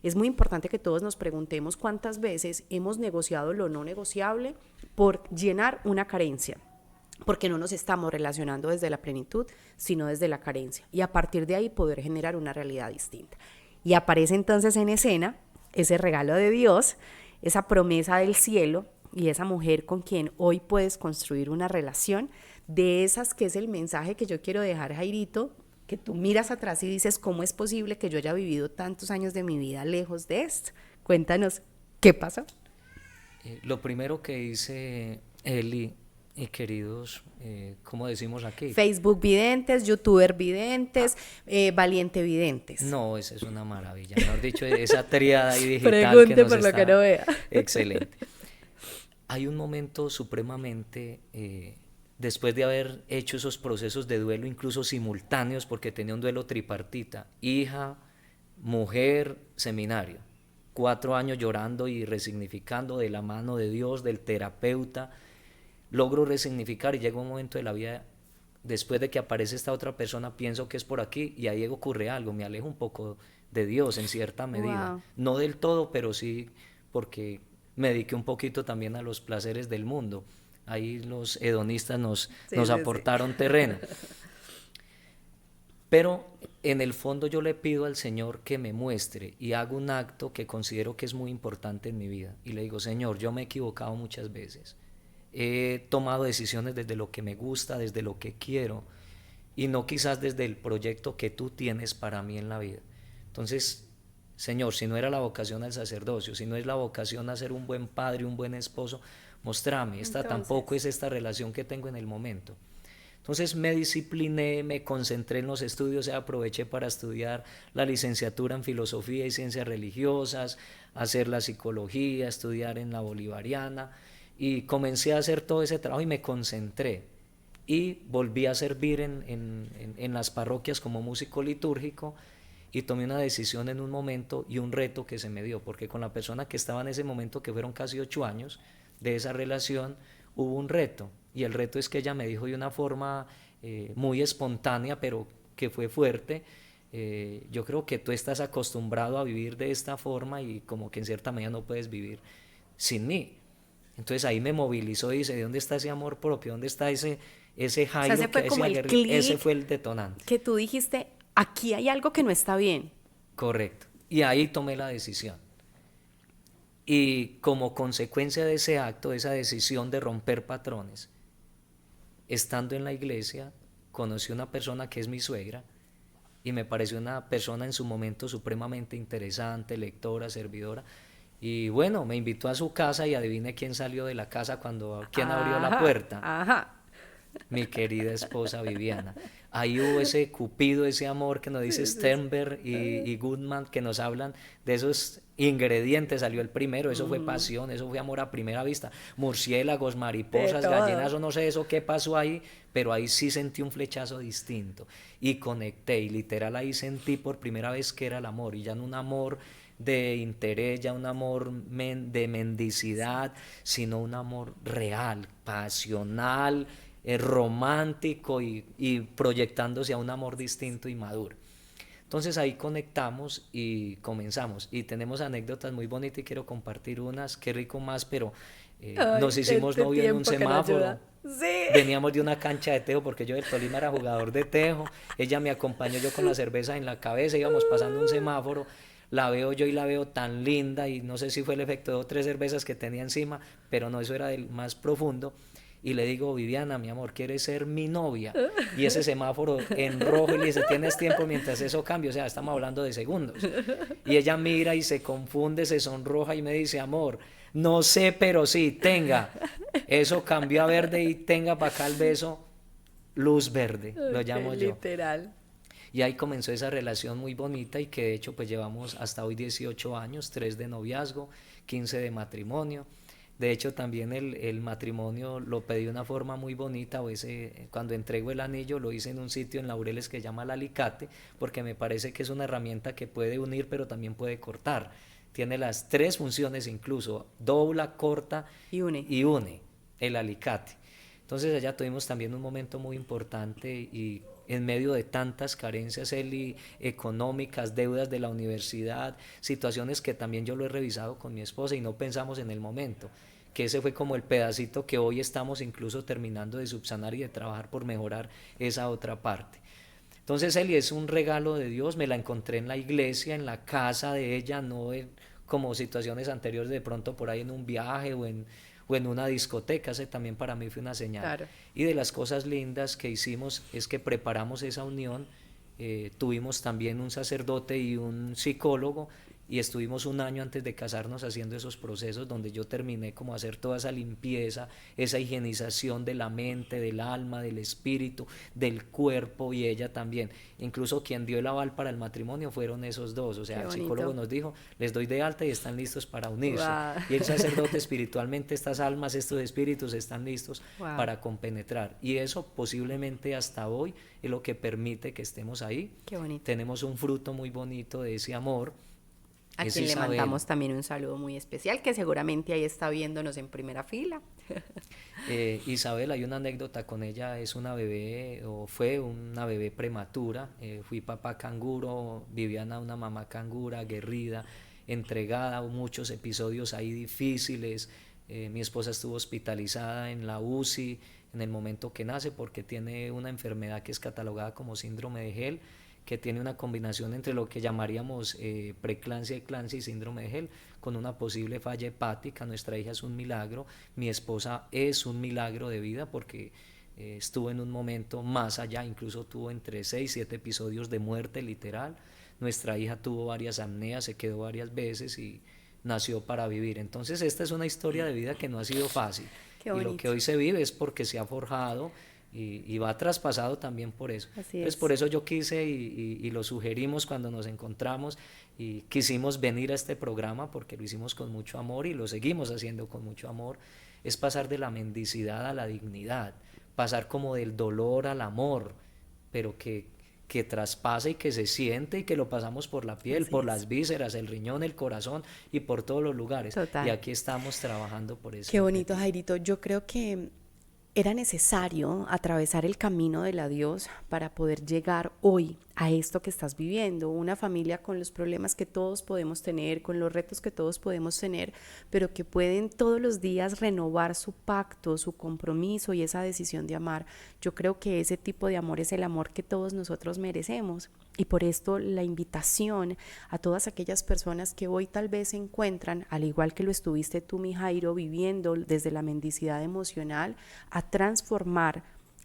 Es muy importante que todos nos preguntemos cuántas veces hemos negociado lo no negociable por llenar una carencia, porque no nos estamos relacionando desde la plenitud, sino desde la carencia, y a partir de ahí poder generar una realidad distinta. Y aparece entonces en escena ese regalo de Dios, esa promesa del cielo y esa mujer con quien hoy puedes construir una relación, de esas que es el mensaje que yo quiero dejar, Jairito, que tú miras atrás y dices, ¿cómo es posible que yo haya vivido tantos años de mi vida lejos de esto? Cuéntanos, ¿qué pasó? Lo primero que hice, Eli y queridos, ¿cómo decimos aquí? Facebook videntes, YouTuber videntes, Valiente videntes. No, esa es una maravilla, mejor dicho, esa tríada ahí digital. Pregunte que nos por está... lo que no vea. Excelente. Hay un momento supremamente... después de haber hecho esos procesos de duelo incluso simultáneos, porque tenía un duelo tripartita, hija, mujer, seminario, 4 años llorando y resignificando de la mano de Dios, del terapeuta, logro resignificar y llega un momento de la vida, después de que aparece esta otra persona, pienso que es por aquí y ahí ocurre algo, me alejo un poco de Dios en cierta medida, Wow. no del todo, pero sí porque me dediqué un poquito también a los placeres del mundo. Ahí los hedonistas nos aportaron terreno. Pero en el fondo yo le pido al Señor que me muestre y hago un acto que considero que es muy importante en mi vida. Y le digo, Señor, yo me he equivocado muchas veces. He tomado decisiones desde lo que me gusta, desde lo que quiero, y no quizás desde el proyecto que tú tienes para mí en la vida. Entonces, Señor, si no era la vocación al sacerdocio, si no es la vocación a ser un buen padre, un buen esposo, mostrame, tampoco es esta relación que tengo en el momento. Entonces me discipliné, me concentré en los estudios, aproveché para estudiar la licenciatura en filosofía y ciencias religiosas, hacer la psicología, estudiar en la bolivariana y comencé a hacer todo ese trabajo y me concentré y volví a servir en las parroquias como músico litúrgico y tomé una decisión en un momento y un reto que se me dio, porque con la persona que estaba en ese momento, que fueron casi 8 años, de esa relación hubo un reto y el reto es que ella me dijo de una forma muy espontánea pero que fue fuerte, yo creo que tú estás acostumbrado a vivir de esta forma y como que en cierta medida no puedes vivir sin mí. Entonces ahí me movilizó y dice, ¿de dónde está ese amor propio? ¿Dónde está ese Jairo? O sea, ese fue como el clic, ese fue el detonante. Que tú dijiste, aquí hay algo que no está bien. Correcto. Y ahí tomé la decisión. Y como consecuencia de ese acto, de esa decisión de romper patrones, estando en la iglesia, conocí una persona que es mi suegra y me pareció una persona en su momento supremamente interesante, lectora, servidora. Y bueno, me invitó a su casa y adivine quién salió de la casa quién abrió la puerta. Ajá. Mi querida esposa Viviana. Ahí hubo ese cupido, ese amor que nos dice Sí, sí, sí. Sternberg y Goodman, que nos hablan de esos ingredientes. Salió el primero, eso fue pasión, eso fue amor a primera vista. Murciélagos, De mariposas, gallinas, todo. o no sé eso qué pasó ahí, pero ahí sí sentí un flechazo distinto y conecté, y literal ahí sentí por primera vez que era el amor, y ya no un amor de interés, ya un amor de mendicidad, sino un amor real, pasional, romántico y proyectándose a un amor distinto y maduro. Entonces ahí conectamos y comenzamos. Y tenemos anécdotas muy bonitas y quiero compartir unas, qué rico más, pero nos Ay, hicimos este novio en un tiempo que no semáforo. ayuda. Sí. Veníamos de una cancha de tejo porque yo del Tolima era jugador de tejo. Ella me acompañó, yo con la cerveza en la cabeza, íbamos pasando un semáforo. La veo yo y la veo tan linda, y no sé si fue el efecto de 2 o 3 cervezas que tenía encima, pero no, eso era del más profundo. Y le digo, Viviana, mi amor, ¿quieres ser mi novia? Y ese semáforo en rojo, y le dice, tienes tiempo mientras eso cambia, o sea, estamos hablando de segundos. Y ella mira y se confunde, se sonroja y me dice, amor, no sé, pero sí, tenga. Eso cambió a verde y tenga para acá el beso, luz verde, lo Ok, llamo yo. literal. Y ahí comenzó esa relación muy bonita, y que de hecho pues llevamos hasta hoy 18 años, 3 de noviazgo, 15 de matrimonio. De hecho también el matrimonio lo pedí de una forma muy bonita, o cuando entrego el anillo lo hice en un sitio en Laureles que se llama el alicate, porque me parece que es una herramienta que puede unir pero también puede cortar. Tiene las 3 funciones incluso, dobla, corta Y une. y une el alicate. Entonces allá tuvimos también un momento muy importante, y en medio de tantas carencias, Eli, económicas, deudas de la universidad, situaciones que también yo lo he revisado con mi esposa y no pensamos en el momento, que ese fue como el pedacito que hoy estamos incluso terminando de subsanar y de trabajar por mejorar esa otra parte. Entonces Eli es un regalo de Dios, me la encontré en la iglesia, en la casa de ella, no como situaciones anteriores, de pronto por ahí en un viaje o en una discoteca. Ese también para mí fue una señal. Claro. Y de las cosas lindas que hicimos es que preparamos esa unión, tuvimos también un sacerdote y un psicólogo, y estuvimos un año antes de casarnos haciendo esos procesos donde yo terminé como hacer toda esa limpieza, esa higienización de la mente, del alma, del espíritu, del cuerpo, y ella también. Incluso quien dio el aval para el matrimonio fueron esos dos, o sea, Qué el psicólogo bonito. nos dijo, les doy de alta y están listos para unirse. Wow. Y el sacerdote, espiritualmente, estas almas, estos espíritus están listos Wow. para compenetrar. Y eso posiblemente hasta hoy es lo que permite que estemos ahí. Qué bonito. Tenemos un fruto muy bonito de ese amor, A es quien le Isabel. mandamos también un saludo muy especial, que seguramente ahí está viéndonos en primera fila. Isabel, hay una anécdota con ella, es una bebé, o fue una bebé prematura. Fui papá canguro, Viviana una mamá cangura, aguerrida, entregada, muchos episodios ahí difíciles. Mi esposa estuvo hospitalizada en la UCI en el momento que nace, porque tiene una enfermedad que es catalogada como síndrome de Hell, que tiene una combinación entre lo que llamaríamos preeclampsia, eclampsia y síndrome de Hell, con una posible falla hepática. Nuestra hija es un milagro, mi esposa es un milagro de vida, porque estuvo en un momento más allá, incluso tuvo entre 6 y 7 episodios de muerte literal. Nuestra hija tuvo varias apneas, se quedó varias veces y nació para vivir. Entonces esta es una historia de vida que no ha sido fácil, Qué y lo que bonito. hoy se vive es porque se ha forjado, y va traspasado también por eso. Así Entonces por es. eso yo quise, y lo sugerimos cuando nos encontramos, y quisimos venir a este programa porque lo hicimos con mucho amor y lo seguimos haciendo con mucho amor, es pasar de la mendicidad a la dignidad, pasar como del dolor al amor, pero que traspasa y que se siente, y que lo pasamos por la piel, Así por es. las vísceras, el riñón, el corazón y por todos los lugares. Y Total. aquí estamos trabajando por ese Qué bonito, objetivo. Jairito. Yo creo que era necesario atravesar el camino del adiós para poder llegar hoy a esto que estás viviendo, una familia con los problemas que todos podemos tener, con los retos que todos podemos tener, pero que pueden todos los días renovar su pacto, su compromiso y esa decisión de amar. Yo creo que ese tipo de amor es el amor que todos nosotros merecemos. Y por esto la invitación a todas aquellas personas que hoy tal vez se encuentran, al igual que lo estuviste tú, mi Jairo, viviendo desde la mendicidad emocional, a transformar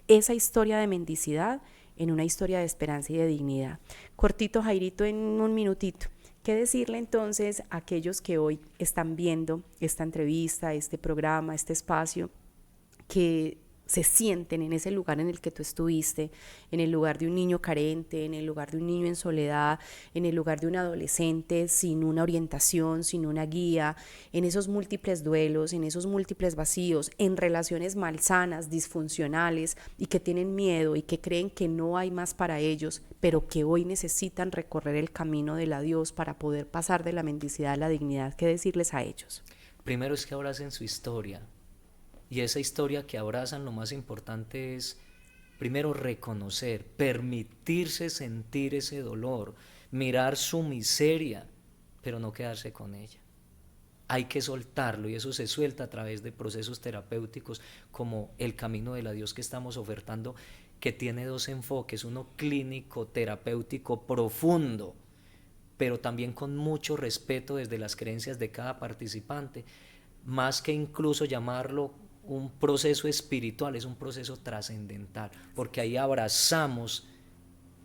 esa historia de mendicidad en una historia de esperanza y de dignidad. Cortito, Jairito, en un minutito. ¿Qué decirle entonces a aquellos que hoy están viendo esta entrevista, este programa, este espacio, que se sienten en ese lugar en el que tú estuviste, en el lugar de un niño carente, en el lugar de un niño en soledad, en el lugar de un adolescente sin una orientación, sin una guía, en esos múltiples duelos, en esos múltiples vacíos, en relaciones malsanas, disfuncionales y que tienen miedo y que creen que no hay más para ellos, pero que hoy necesitan recorrer el camino del adiós para poder pasar de la mendicidad a la dignidad. ¿Qué decirles a ellos? Primero es que abracen su historia. Y esa historia que abrazan, lo más importante es, primero, reconocer, permitirse sentir ese dolor, mirar su miseria, pero no quedarse con ella. Hay que soltarlo y eso se suelta a través de procesos terapéuticos como el camino del adiós que estamos ofertando, que tiene dos enfoques, uno clínico, terapéutico, profundo, pero también con mucho respeto desde las creencias de cada participante, más que incluso llamarlo un proceso espiritual, es un proceso trascendental, porque ahí abrazamos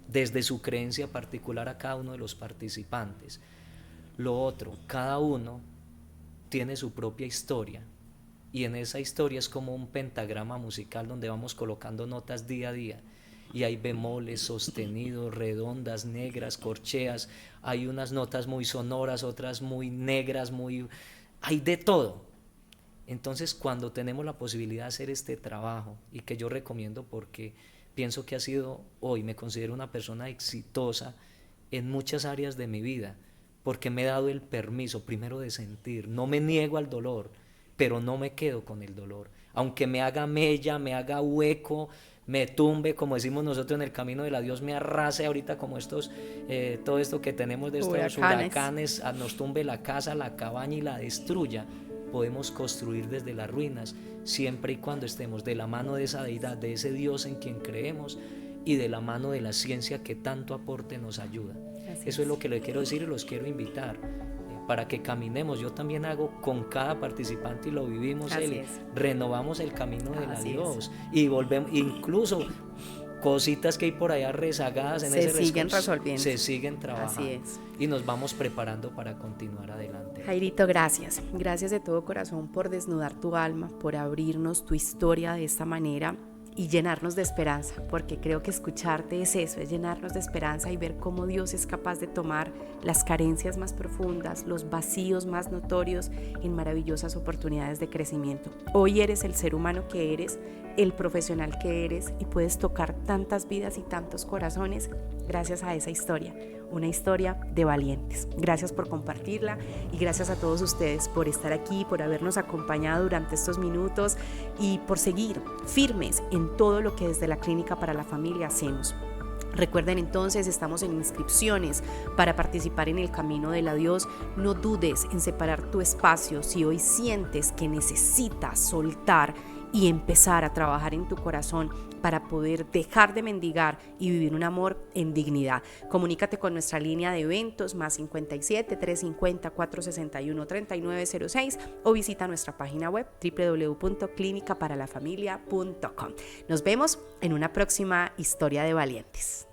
desde su creencia particular a cada uno de los participantes. Lo otro, cada uno tiene su propia historia y en esa historia es como un pentagrama musical donde vamos colocando notas día a día y hay bemoles, sostenidos, redondas, negras, corcheas, hay unas notas muy sonoras, otras muy negras, hay de todo. Entonces, cuando tenemos la posibilidad de hacer este trabajo, y que yo recomiendo porque pienso que ha sido, hoy me considero una persona exitosa en muchas áreas de mi vida, porque me he dado el permiso primero de sentir, no me niego al dolor, pero no me quedo con el dolor, aunque me haga mella, me haga hueco, me tumbe, como decimos nosotros en el camino del adiós, me arrase ahorita como todo esto que tenemos de estos huracanes, nos tumbe la casa, la cabaña y la destruya. Podemos construir desde las ruinas, siempre y cuando estemos de la mano de esa deidad, de ese Dios en quien creemos y de la mano de la ciencia que tanto aporte nos ayuda. Eso es lo que les quiero decir y los quiero invitar para que caminemos. Yo también hago con cada participante y lo vivimos, renovamos el camino del adiós y volvemos, incluso cositas que hay por allá rezagadas en ese siguen resolviendo, se siguen trabajando y nos vamos preparando para continuar adelante. Jairito, gracias de todo corazón por desnudar tu alma, por abrirnos tu historia de esta manera y llenarnos de esperanza, porque creo que escucharte es eso, es llenarnos de esperanza y ver cómo Dios es capaz de tomar las carencias más profundas, los vacíos más notorios en maravillosas oportunidades de crecimiento. Hoy eres el ser humano que eres, el profesional que eres y puedes tocar tantas vidas y tantos corazones gracias a esa historia, una historia de valientes. Gracias por compartirla y gracias a todos ustedes por estar aquí, por habernos acompañado durante estos minutos y por seguir firmes en todo lo que desde la Clínica para la Familia hacemos. Recuerden entonces, estamos en inscripciones para participar en el Camino del Adiós. No dudes en separar tu espacio si hoy sientes que necesitas soltar y empezar a trabajar en tu corazón para poder dejar de mendigar y vivir un amor en dignidad. Comunícate con nuestra línea de eventos más 57 350 461 3906 o visita nuestra página web www.clinicaparalafamilia.com. Nos vemos en una próxima historia de valientes.